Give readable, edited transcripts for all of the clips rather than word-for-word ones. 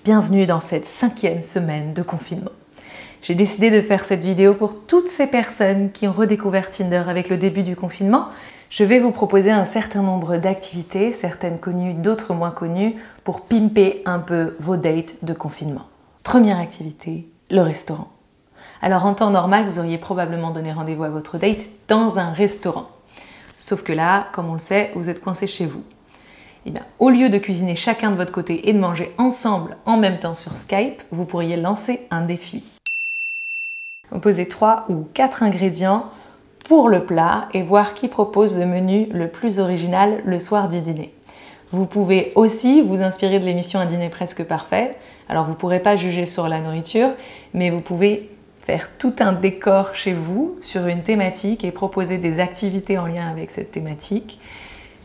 bienvenue dans cette 5e semaine de confinement. J'ai décidé de faire cette vidéo pour toutes ces personnes qui ont redécouvert Tinder avec le début du confinement. Je vais vous proposer un certain nombre d'activités, certaines connues, d'autres moins connues, pour pimper un peu vos dates de confinement. Première activité, le restaurant. Alors en temps normal, vous auriez probablement donné rendez-vous à votre date dans un restaurant. Sauf que là, comme on le sait, vous êtes coincé chez vous. Et bien, au lieu de cuisiner chacun de votre côté et de manger ensemble en même temps sur Skype, vous pourriez lancer un défi. Vous posez 3 ou 4 ingrédients pour le plat et voir qui propose le menu le plus original le soir du dîner. Vous pouvez aussi vous inspirer de l'émission Un dîner presque parfait. Alors vous ne pourrez pas juger sur la nourriture, mais vous pouvez faire tout un décor chez vous sur une thématique et proposer des activités en lien avec cette thématique.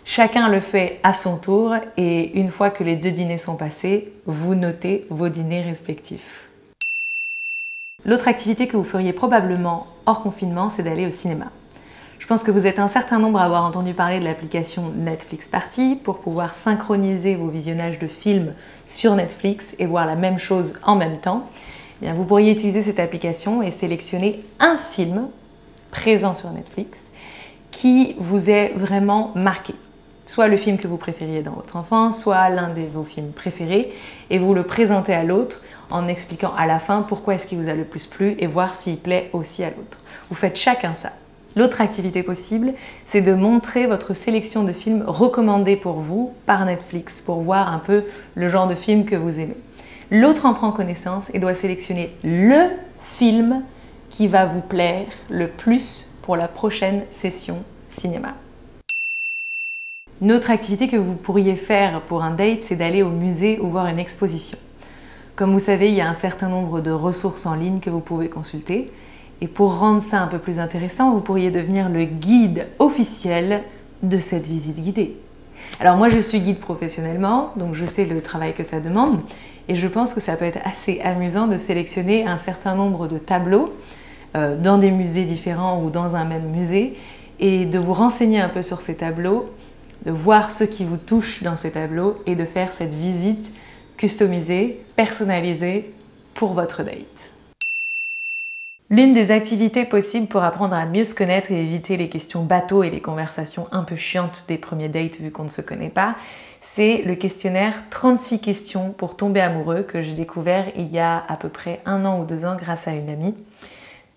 Chacun le fait à son tour et une fois que les 2 dîners sont passés, vous notez vos dîners respectifs. L'autre activité que vous feriez probablement hors confinement, c'est d'aller au cinéma. Je pense que vous êtes un certain nombre à avoir entendu parler de l'application Netflix Party pour pouvoir synchroniser vos visionnages de films sur Netflix et voir la même chose en même temps. Eh bien, vous pourriez utiliser cette application et sélectionner un film présent sur Netflix qui vous est vraiment marqué. Soit le film que vous préfériez dans votre enfance, soit l'un de vos films préférés, et vous le présentez à l'autre en expliquant à la fin pourquoi est-ce qu'il vous a le plus plu et voir s'il plaît aussi à l'autre. Vous faites chacun ça. L'autre activité possible, c'est de montrer votre sélection de films recommandés pour vous par Netflix pour voir un peu le genre de film que vous aimez. L'autre en prend connaissance et doit sélectionner le film qui va vous plaire le plus pour la prochaine session cinéma. Une autre activité que vous pourriez faire pour un date, c'est d'aller au musée ou voir une exposition. Comme vous savez, il y a un certain nombre de ressources en ligne que vous pouvez consulter. Et pour rendre ça un peu plus intéressant, vous pourriez devenir le guide officiel de cette visite guidée. Alors moi, je suis guide professionnellement, donc je sais le travail que ça demande. Et je pense que ça peut être assez amusant de sélectionner un certain nombre de tableaux dans des musées différents ou dans un même musée et de vous renseigner un peu sur ces tableaux, de voir ce qui vous touche dans ces tableaux et de faire cette visite customisée, personnalisée pour votre date. L'une des activités possibles pour apprendre à mieux se connaître et éviter les questions bateaux et les conversations un peu chiantes des premiers dates vu qu'on ne se connaît pas, c'est le questionnaire 36 questions pour tomber amoureux que j'ai découvert il y a à peu près 1 an ou 2 ans grâce à une amie.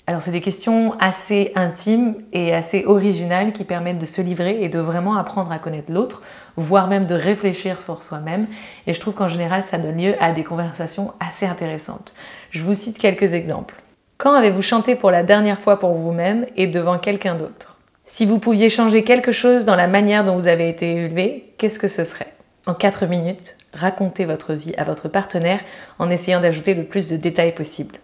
Alors c'est des questions assez intimes et assez originales qui permettent de se livrer et de vraiment apprendre à connaître l'autre, voire même de réfléchir sur soi-même. Et je trouve qu'en général, ça donne lieu à des conversations assez intéressantes. Je vous cite quelques exemples. Quand avez-vous chanté pour la dernière fois pour vous-même et devant quelqu'un d'autre? Si vous pouviez changer quelque chose dans la manière dont vous avez été élevé, qu'est-ce que ce serait? En 4 minutes, racontez votre vie à votre partenaire en essayant d'ajouter le plus de détails possible.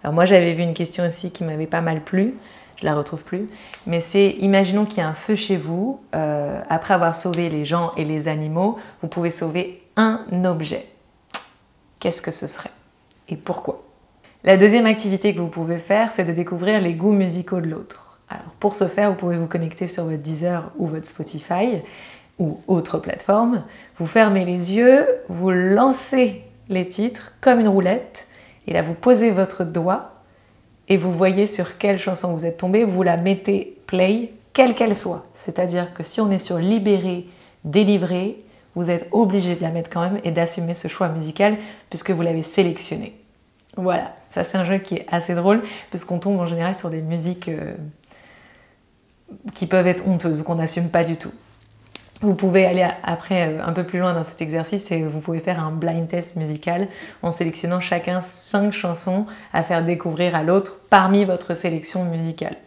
Alors moi j'avais vu une question aussi qui m'avait pas mal plu, je la retrouve plus, mais c'est imaginons qu'il y a un feu chez vous, après avoir sauvé les gens et les animaux, vous pouvez sauver un objet. Qu'est-ce que ce serait? Et pourquoi? La deuxième activité que vous pouvez faire, c'est de découvrir les goûts musicaux de l'autre. Alors pour ce faire, vous pouvez vous connecter sur votre Deezer ou votre Spotify ou autre plateforme, vous fermez les yeux, vous lancez les titres comme une roulette, et là, vous posez votre doigt et vous voyez sur quelle chanson vous êtes tombé, vous la mettez play, quelle qu'elle soit. C'est-à-dire que si on est sur libéré, délivré, vous êtes obligé de la mettre quand même et d'assumer ce choix musical puisque vous l'avez sélectionné. Voilà, ça c'est un jeu qui est assez drôle puisqu'on tombe en général sur des musiques qui peuvent être honteuses, qu'on n'assume pas du tout. Vous pouvez aller après un peu plus loin dans cet exercice et vous pouvez faire un blind test musical en sélectionnant chacun 5 chansons à faire découvrir à l'autre parmi votre sélection musicale.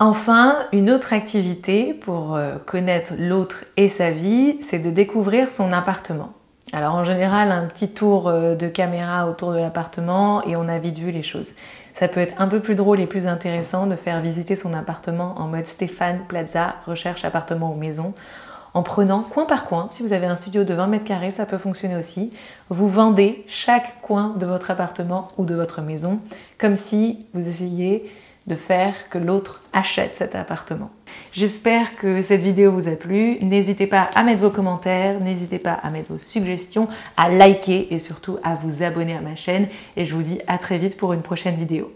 Enfin, une autre activité pour connaître l'autre et sa vie, c'est de découvrir son appartement. Alors en général, un petit tour de caméra autour de l'appartement et on a vite vu les choses. Ça peut être un peu plus drôle et plus intéressant de faire visiter son appartement en mode Stéphane Plaza, recherche appartement ou maison, en prenant coin par coin. Si vous avez un studio de 20 mètres carrés, ça peut fonctionner aussi. Vous vendez chaque coin de votre appartement ou de votre maison, comme si vous essayiez de faire que l'autre achète cet appartement. J'espère que cette vidéo vous a plu. N'hésitez pas à mettre vos commentaires, n'hésitez pas à mettre vos suggestions, à liker et surtout à vous abonner à ma chaîne. Et je vous dis à très vite pour une prochaine vidéo.